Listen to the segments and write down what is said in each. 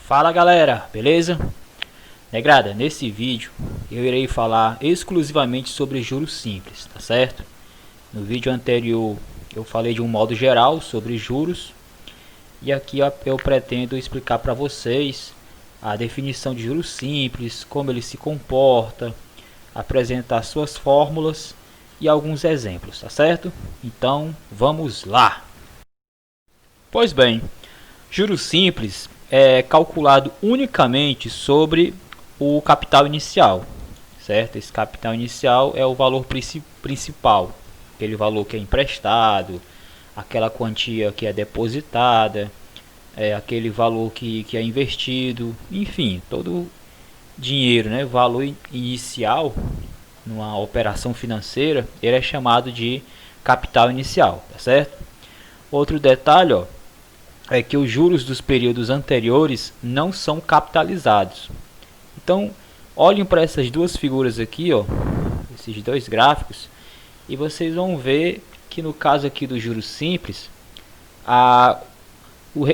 Fala galera, beleza? Negrada, nesse vídeo eu irei falar exclusivamente sobre juros simples, tá certo? No vídeo anterior eu falei de um modo geral sobre juros e aqui eu pretendo explicar para vocês a definição de juros simples, como ele se comporta, apresentar suas fórmulas e alguns exemplos, tá certo? Então vamos lá! Pois bem, juros simples é calculado unicamente sobre o capital inicial, certo? Esse capital inicial é o valor principal, aquele valor que é emprestado, aquela quantia que é depositada, aquele valor que é investido, enfim, todo dinheiro, né? Valor inicial numa operação financeira, ele é chamado de capital inicial, tá certo? Outro detalhe, ó, é que os juros dos períodos anteriores não são capitalizados. Então, olhem para essas duas figuras aqui, ó, esses dois gráficos, e vocês vão ver que no caso aqui do juros simples,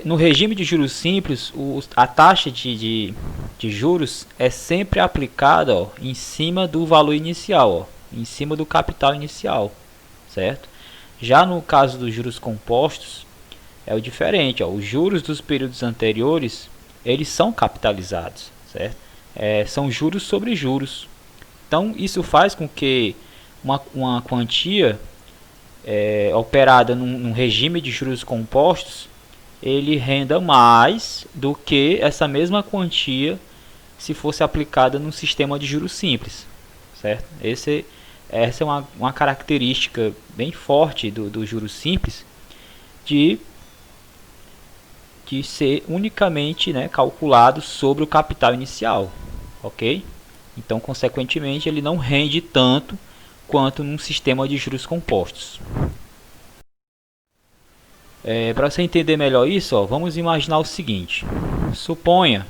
no regime de juros simples, a taxa de juros é sempre aplicada, ó, em cima do valor inicial, ó, em cima do capital inicial, certo? Já no caso dos juros compostos, é o diferente, ó. Os juros dos períodos anteriores, eles são capitalizados, certo? São juros sobre juros. Então, isso faz com que uma quantia operada num regime de juros compostos, ele renda mais do que essa mesma quantia se fosse aplicada num sistema de juros simples, certo? Essa é uma característica bem forte do juros simples, de ser unicamente, né, calculado sobre o capital inicial, ok? Então, consequentemente, ele não rende tanto quanto num sistema de juros compostos. Para você entender melhor isso, ó, vamos imaginar o seguinte: suponha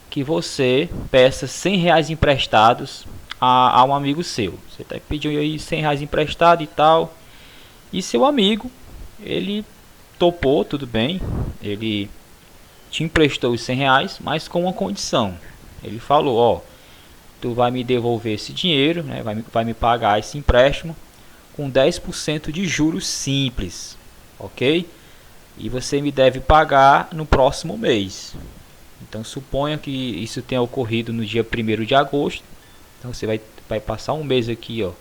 que você peça R$100 emprestados a um amigo seu. Você pediu aí R$100 emprestado e tal, e seu amigo, ele topou, tudo bem, ele te emprestou os R$100, mas com uma condição. Ele falou, ó, tu vai me devolver esse dinheiro, né, vai me pagar esse empréstimo com 10% de juros simples, ok? E você me deve pagar no próximo mês. Então suponha que isso tenha ocorrido no dia 1º de agosto. Então você vai passar um mês aqui, ó,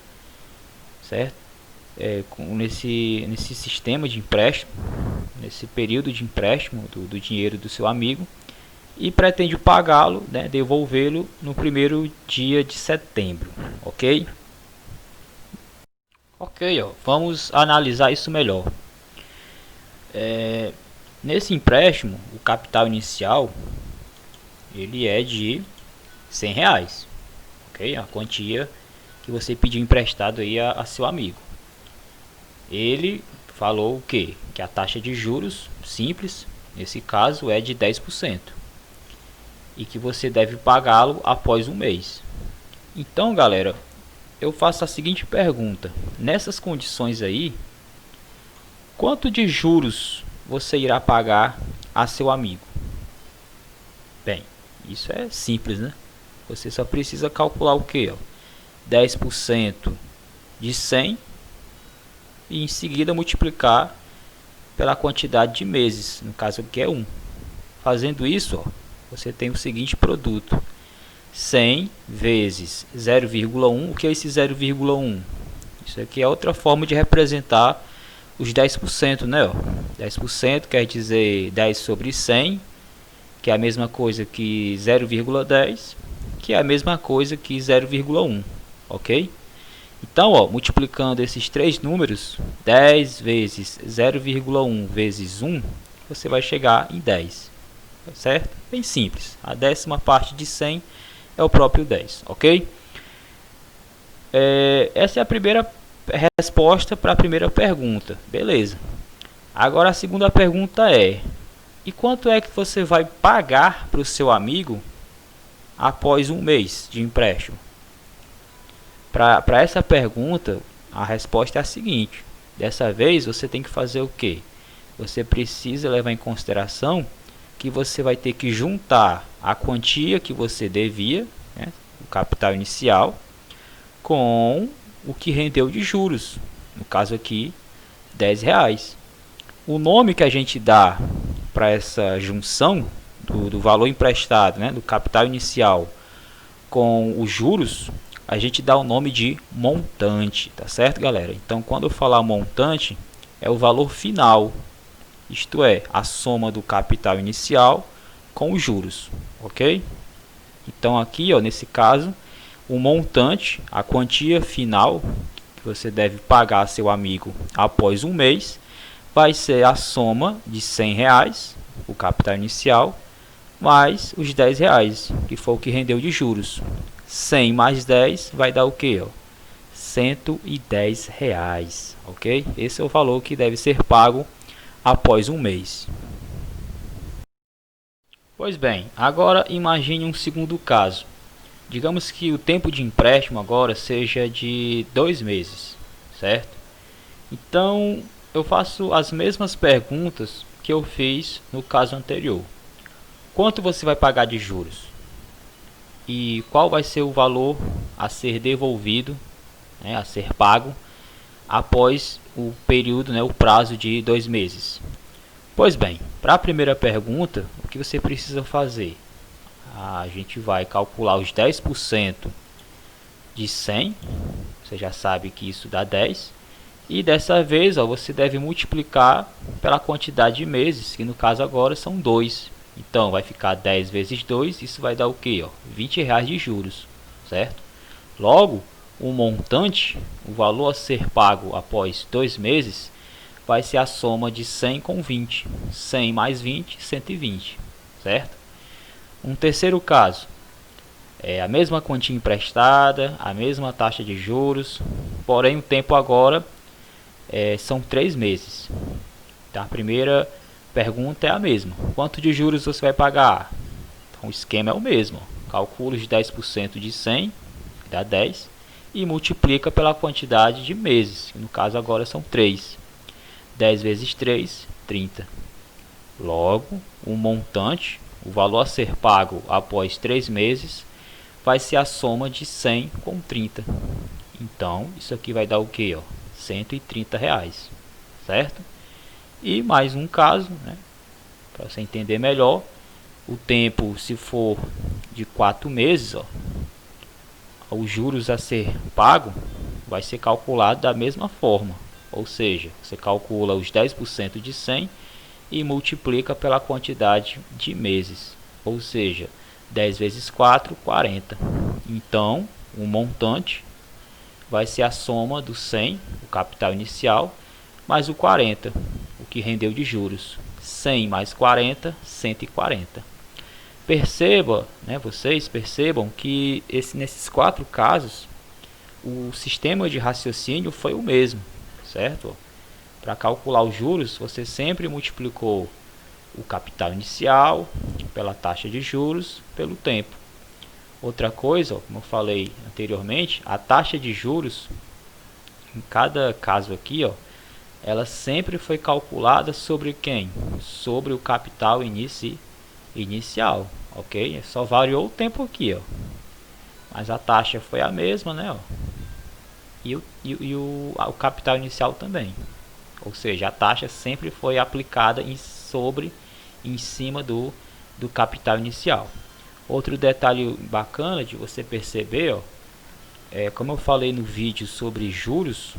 certo? Nesse sistema de empréstimo, nesse período de empréstimo do dinheiro do seu amigo, e pretende pagá-lo, né, devolvê-lo no 1º dia de setembro, ok? Ok, ó, vamos analisar isso melhor. Nesse empréstimo, o capital inicial ele é de R$100, ok? A quantia que você pediu emprestado aí a seu amigo. Ele falou o quê? Que a taxa de juros simples, nesse caso, é de 10%. E que você deve pagá-lo após um mês. Então, galera, eu faço a seguinte pergunta. Nessas condições aí, quanto de juros você irá pagar a seu amigo? Bem, isso é simples, né? Você só precisa calcular o quê? 10% de 100 e em seguida multiplicar pela quantidade de meses, no caso aqui é 1. Fazendo isso, ó, você tem o seguinte produto: 100 vezes 0,1. O que é esse 0,1? Isso aqui é outra forma de representar os 10%, né? 10% quer dizer 10 sobre 100, que é a mesma coisa que 0,10, que é a mesma coisa que 0,1, ok? Então, ó, multiplicando esses três números, 10 vezes 0,1 vezes 1, você vai chegar em 10, certo? Bem simples. A décima parte de 100 é o próprio 10, ok? Essa é a primeira resposta para a primeira pergunta, beleza. Agora a segunda pergunta é: e quanto é que você vai pagar para o seu amigo após um mês de empréstimo? Para essa pergunta, a resposta é a seguinte: dessa vez você tem que fazer o quê? Você precisa levar em consideração que você vai ter que juntar a quantia que você devia, né, o capital inicial, com o que rendeu de juros, no caso aqui R$10. O nome que a gente dá para essa junção do valor emprestado, né, do capital inicial com os juros, a gente dá o nome de montante, tá certo, galera? Então, quando eu falar montante, é o valor final, isto é, a soma do capital inicial com os juros, ok? Então, aqui, ó, nesse caso, o montante, a quantia final que você deve pagar a seu amigo após um mês, vai ser a soma de R$100, o capital inicial, mais os R$10, que foi o que rendeu de juros. 100 mais 10 vai dar o que? R$110, ok? Esse é o valor que deve ser pago após um mês. Pois bem, agora imagine um segundo caso. Digamos que o tempo de empréstimo agora seja de 2 meses, certo? Então, eu faço as mesmas perguntas que eu fiz no caso anterior. Quanto você vai pagar de juros? E qual vai ser o valor a ser devolvido, né, a ser pago, após o período, né, o prazo de 2 meses? Pois bem, para a primeira pergunta, o que você precisa fazer? A gente vai calcular os 10% de 100, você já sabe que isso dá 10, e dessa vez, ó, você deve multiplicar pela quantidade de meses, que no caso agora são 2. Então vai ficar 10 vezes 2, isso vai dar o que? R$20 de juros, certo? Logo, o montante, o valor a ser pago após 2 meses, vai ser a soma de 100 com 20. 100 mais 20, 120, certo? Um terceiro caso, é a mesma quantia emprestada, a mesma taxa de juros, porém o tempo agora são 3 meses. Então, a primeira pergunta é a mesma: quanto de juros você vai pagar? Então, o esquema é o mesmo. Calcula os 10% de 100, que dá 10, e multiplica pela quantidade de meses, que no caso agora são 3. 10 vezes 3, 30. Logo, o montante, o valor a ser pago após 3 meses, vai ser a soma de 100 com 30. Então, isso aqui vai dar o que? R$130, certo? E mais um caso, né, para você entender melhor, o tempo, se for de 4 meses, ó, os juros a ser pago vai ser calculado da mesma forma. Ou seja, você calcula os 10% de 100 e multiplica pela quantidade de meses. Ou seja, 10 vezes 4, 40. Então, o montante vai ser a soma do 100, o capital inicial, mais o 40, o que rendeu de juros. 100 mais 40, 140. Perceba, né, vocês percebam que nesses 4 casos, o sistema de raciocínio foi o mesmo, certo? Para calcular os juros, você sempre multiplicou o capital inicial pela taxa de juros pelo tempo. Outra coisa, como eu falei anteriormente, a taxa de juros, em cada caso aqui, ela sempre foi calculada sobre quem? Sobre o capital inicial, ok? Só variou o tempo aqui, mas a taxa foi a mesma, né? E o capital inicial também. Ou seja, a taxa sempre foi aplicada em cima do capital inicial. Outro detalhe bacana de você perceber, como eu falei no vídeo sobre juros,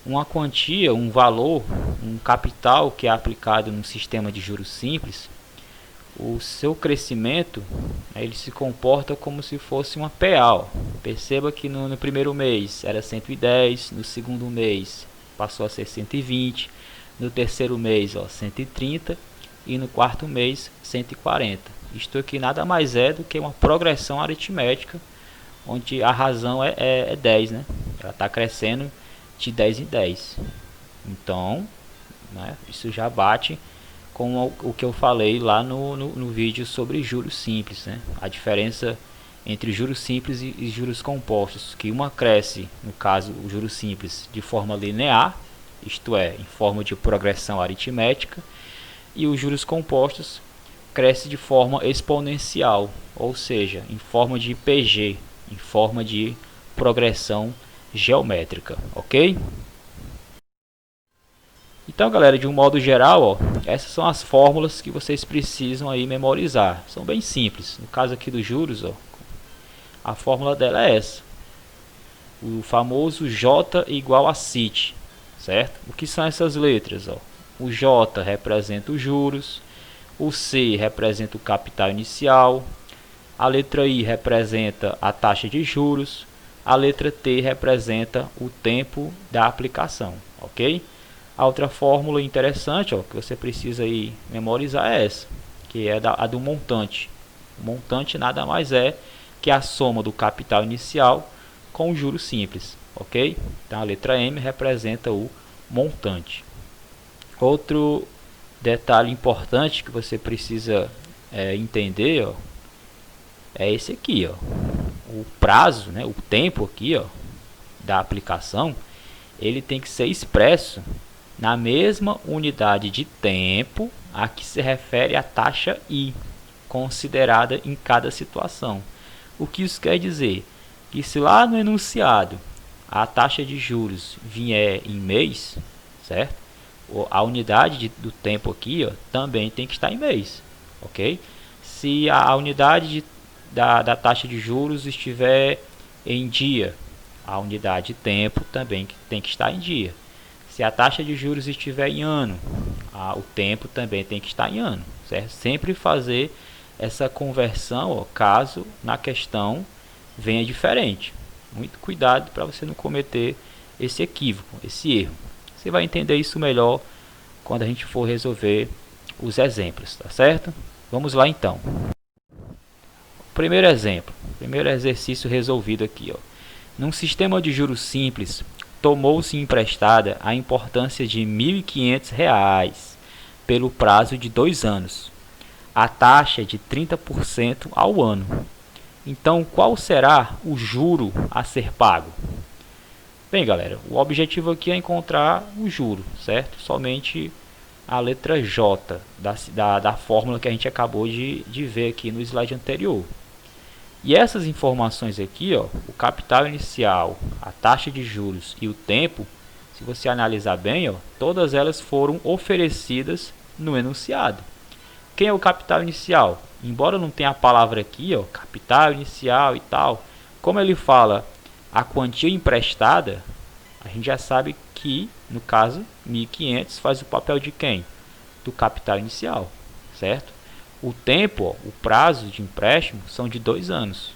uma quantia, um valor, um capital que é aplicado num sistema de juros simples, o seu crescimento, ele se comporta como se fosse uma PA. Perceba que no primeiro mês era 110, no segundo mês passou a ser 120, no terceiro mês 130 e no quarto mês 140. Isto aqui nada mais é do que uma progressão aritmética, onde a razão é 10, né? Ela está crescendo de 10 em 10. Então, né, isso já bate com o que eu falei lá no vídeo sobre juros simples, né? A diferença entre juros simples e juros compostos, que uma cresce, no caso o juros simples, de forma linear, isto é, em forma de progressão aritmética, e os juros compostos cresce de forma exponencial, ou seja, em forma de PG, em forma de progressão geométrica, ok? Então, galera, de um modo geral, ó, essas são as fórmulas que vocês precisam aí memorizar. São bem simples. No caso aqui dos juros, ó, a fórmula dela é essa. O famoso J igual a CIT, certo? O que são essas letras, ó? O J representa os juros, o C representa o capital inicial, a letra I representa a taxa de juros, a letra T representa o tempo da aplicação, ok? A outra fórmula interessante, ó, que você precisa aí memorizar é essa, que é a do montante. O montante nada mais é que a soma do capital inicial com o juros simples, ok? Então a letra M representa o montante. Outro detalhe importante que você precisa entender, ó, é esse aqui, ó. O prazo, né, o tempo aqui, ó, da aplicação, ele tem que ser expresso na mesma unidade de tempo a que se refere a taxa I, considerada em cada situação. O que isso quer dizer? Que se lá no enunciado a taxa de juros vier em mês, certo? A unidade do tempo aqui, ó, também tem que estar em mês, ok? Se a unidade da taxa de juros estiver em dia, a unidade de tempo também tem que estar em dia. Se a taxa de juros estiver em ano, o tempo também tem que estar em ano, certo? Sempre fazer essa conversão, ó, caso na questão venha diferente. Muito cuidado para você não cometer esse equívoco, esse erro. Você vai entender isso melhor quando a gente for resolver os exemplos, tá certo? Vamos lá então. Primeiro exemplo, primeiro exercício resolvido aqui, ó. Num sistema de juros simples, tomou-se emprestada a importância de R$ 1.500 pelo prazo de 2 anos, a taxa de 30% ao ano. Então, qual será o juro a ser pago? Bem, galera, o objetivo aqui é encontrar o juro, certo? Somente a letra J da fórmula que a gente acabou de ver aqui no slide anterior. E essas informações aqui, ó, o capital inicial, a taxa de juros e o tempo, se você analisar bem, ó, todas elas foram oferecidas no enunciado. Quem é o capital inicial? Embora não tenha a palavra aqui, ó, capital inicial e tal, como ele fala a quantia emprestada, a gente já sabe que, no caso, 1.500 faz o papel de quem? Do capital inicial, certo? O tempo, ó, o prazo de empréstimo são de 2 anos.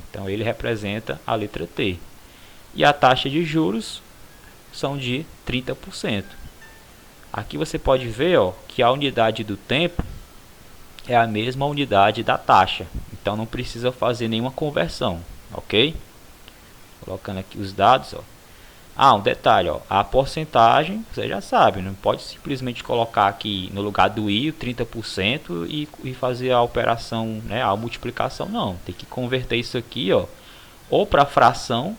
Então ele representa a letra T. E a taxa de juros são de 30%. Aqui você pode ver, ó, que a unidade do tempo é a mesma unidade da taxa. Então não precisa fazer nenhuma conversão, ok? Colocando aqui os dados, ó. Um detalhe, ó, a porcentagem, você já sabe, não pode simplesmente colocar aqui no lugar do I 30% e fazer a operação, né, a multiplicação, não. Tem que converter isso aqui, ó, ou para fração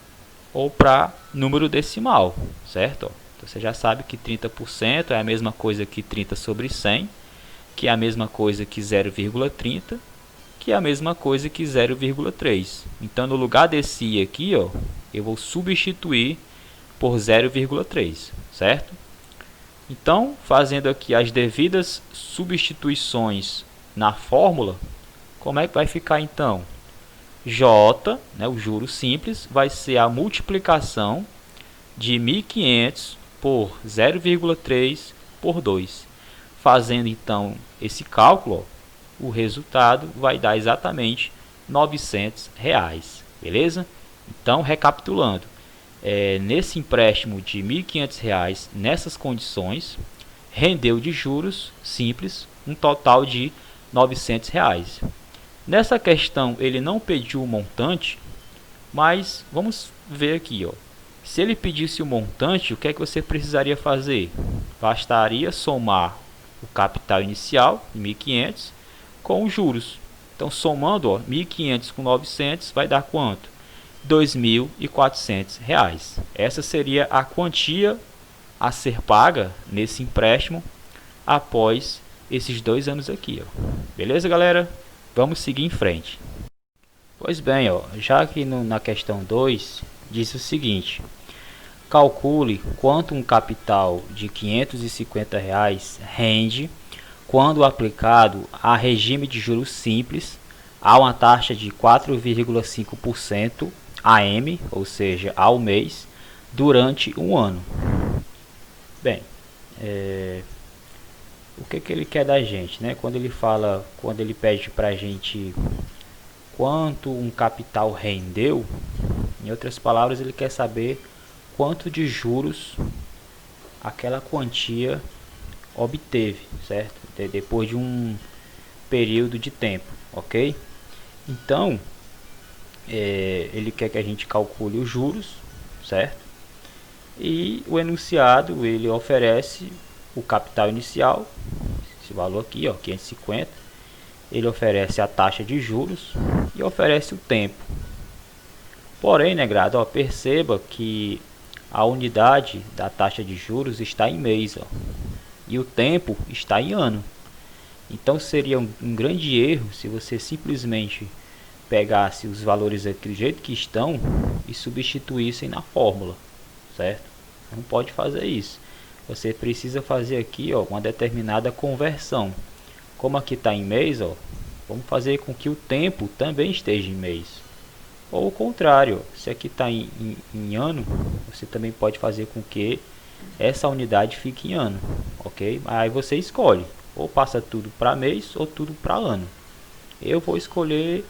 ou para número decimal, certo? Então, você já sabe que 30% é a mesma coisa que 30 sobre 100, que é a mesma coisa que 0,30, que é a mesma coisa que 0,3. Então, no lugar desse I aqui, ó, eu vou substituir por 0,3, certo? Então, fazendo aqui as devidas substituições na fórmula, como é que vai ficar então? J, né, o juro simples, vai ser a multiplicação de 1.500 por 0,3 por 2. Fazendo então esse cálculo, ó, o resultado vai dar exatamente R$ 900, beleza? Então, recapitulando. Nesse empréstimo de R$ 1.500, nessas condições, rendeu de juros simples um total de R$ 900. Nessa questão ele não pediu o montante, mas vamos ver aqui, ó. Se ele pedisse o montante, o que é que você precisaria fazer? Bastaria somar o capital inicial, de 1.500, com os juros. Então, somando, ó, 1.500 com 900 vai dar quanto? R$ 2.400. Essa seria a quantia a ser paga nesse empréstimo após esses 2 anos aqui, ó. Beleza, galera? Vamos seguir em frente. Pois bem, ó, já que na questão 2 diz o seguinte: calcule quanto um capital de R$ 550 rende quando aplicado a regime de juros simples a uma taxa de 4,5% AM, ou seja, ao mês, durante um ano. Bem, o que ele quer da gente, né? Quando ele pede para a gente quanto um capital rendeu, em outras palavras, ele quer saber quanto de juros aquela quantia obteve, certo? Depois de um período de tempo, ok? Então, ele quer que a gente calcule os juros, certo? E o enunciado, ele oferece o capital inicial, esse valor aqui, ó, 550. Ele oferece a taxa de juros e oferece o tempo. Porém, negrado, ó, perceba que a unidade da taxa de juros está em mês, ó, e o tempo está em ano. Então seria um grande erro se você simplesmente pegasse os valores aqui do jeito que estão e substituíssem na fórmula, certo? Não pode fazer isso. Você precisa fazer aqui, ó, uma determinada conversão. Como aqui está em mês, ó, vamos fazer com que o tempo também esteja em mês. Ou o contrário, se aqui está em ano, você também pode fazer com que essa unidade fique em ano, ok? Aí você escolhe, ou passa tudo para mês ou tudo para ano. Eu vou escolher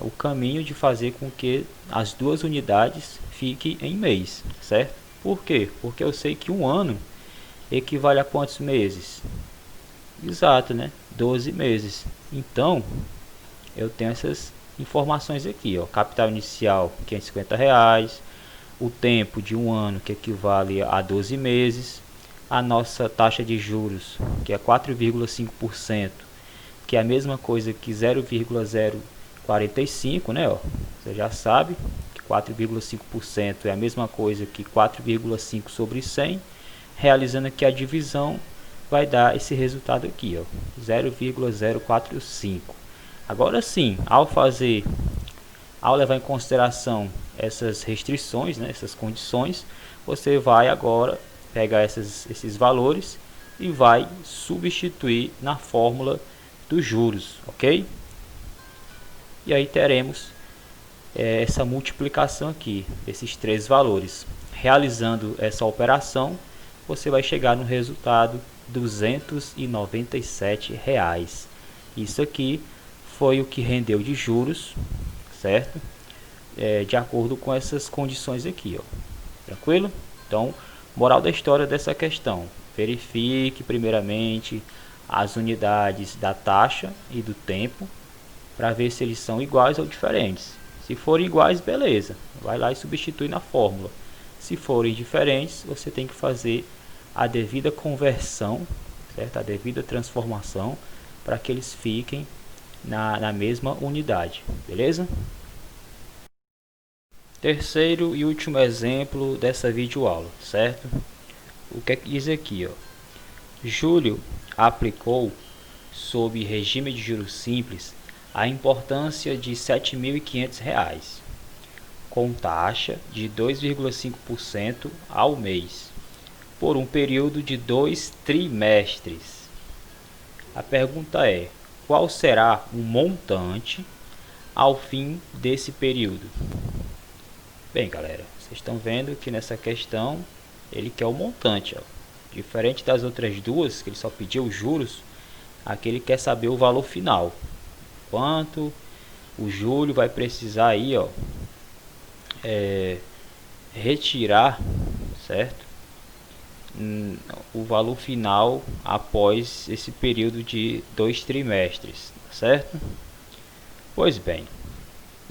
o caminho de fazer com que as duas unidades fiquem em mês, certo? Por quê? Porque eu sei que um ano equivale a quantos meses? Exato, né? 12 meses. Então, eu tenho essas informações aqui, ó. Capital inicial, R$ 550. O tempo de um ano, que equivale a 12 meses. A nossa taxa de juros, que é 4,5%, que é a mesma coisa que 0,045, né? Ó. Você já sabe que 4,5% é a mesma coisa que 4,5 sobre 100. Realizando aqui a divisão, vai dar esse resultado aqui, ó, 0,045. Agora sim, ao levar em consideração essas restrições, né, essas condições, você vai agora pegar esses valores e vai substituir na fórmula dos juros, ok? E aí teremos essa multiplicação aqui, esses três valores. Realizando essa operação, você vai chegar no resultado R$ 297. Isso aqui foi o que rendeu de juros, certo? De acordo com essas condições aqui, ó. Tranquilo? Então, moral da história dessa questão: verifique primeiramente as unidades da taxa e do tempo para ver se eles são iguais ou diferentes. Se forem iguais, beleza, vai lá e substitui na fórmula. Se forem diferentes, você tem que fazer a devida conversão, certo? A devida transformação para que eles fiquem na mesma unidade, beleza? Terceiro e último exemplo dessa videoaula, certo? O que é que diz aqui, ó? Júlio aplicou, sob regime de juros simples, a importância de R$ 7.500, com taxa de 2,5% ao mês, por um período de 2 trimestres. A pergunta é: qual será o montante ao fim desse período? Bem, galera, vocês estão vendo que nessa questão ele quer o montante, ó. Diferente das outras duas, que ele só pediu os juros, aqui ele quer saber o valor final. Quanto o Júlio vai precisar aí, ó, retirar, certo? O valor final após esse período de 2 trimestres, certo? Pois bem,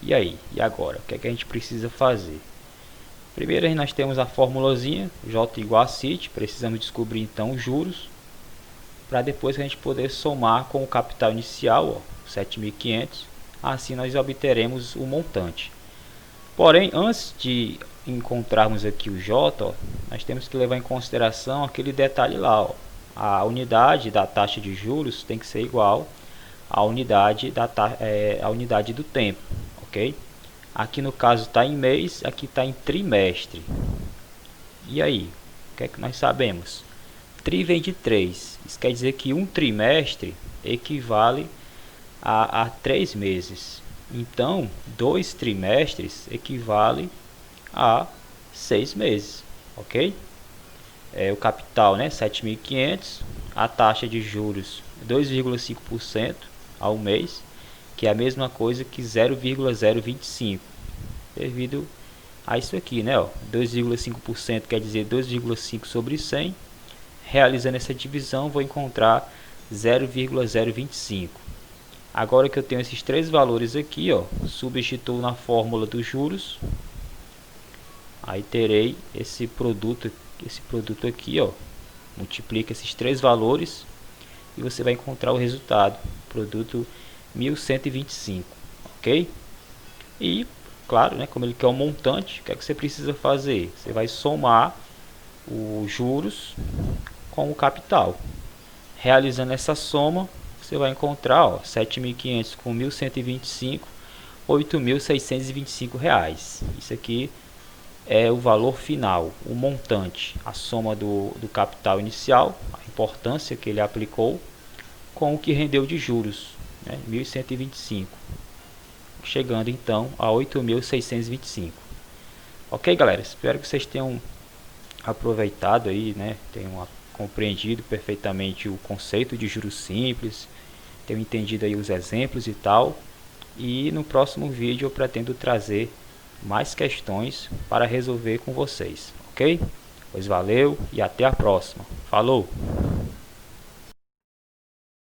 e aí? E agora? O que é que a gente precisa fazer? Primeiro nós temos a formulazinha, J igual a CIT, precisamos descobrir então os juros, para depois a gente poder somar com o capital inicial, ó, 7.500, assim nós obteremos o montante. Porém, antes de encontrarmos aqui o J, ó, nós temos que levar em consideração aquele detalhe lá, ó, a unidade da taxa de juros tem que ser igual à unidade a unidade do tempo, ok? Aqui no caso está em mês, aqui está em trimestre. E aí, o que é que nós sabemos? Tri vem de 3, isso quer dizer que um trimestre equivale a 3 meses. Então, 2 trimestres equivale a 6 meses, ok? O capital, né, 7.500, a taxa de juros 2,5% ao mês, que é a mesma coisa que 0,025, devido a isso aqui, né, 2,5% quer dizer 2,5 sobre 100, realizando essa divisão vou encontrar 0,025. Agora que eu tenho esses três valores aqui, substituo na fórmula dos juros, aí terei esse produto aqui, multiplica esses três valores e você vai encontrar o resultado, produto 1.125, ok? E, claro, né, como ele quer um montante, o que é que você precisa fazer? Você vai somar os juros com o capital. Realizando essa soma, você vai encontrar 7.500 com 1.125, R$ 8.625. Isso aqui é o valor final, o montante, a soma do capital inicial, a importância que ele aplicou, com o que rendeu de juros, né, 1.125, chegando então a 8.625. Ok, galera? Espero que vocês tenham aproveitado aí, né? Tenham compreendido perfeitamente o conceito de juros simples, tenham entendido aí os exemplos e tal. E no próximo vídeo eu pretendo trazer mais questões para resolver com vocês, ok? Pois valeu e até a próxima. Falou!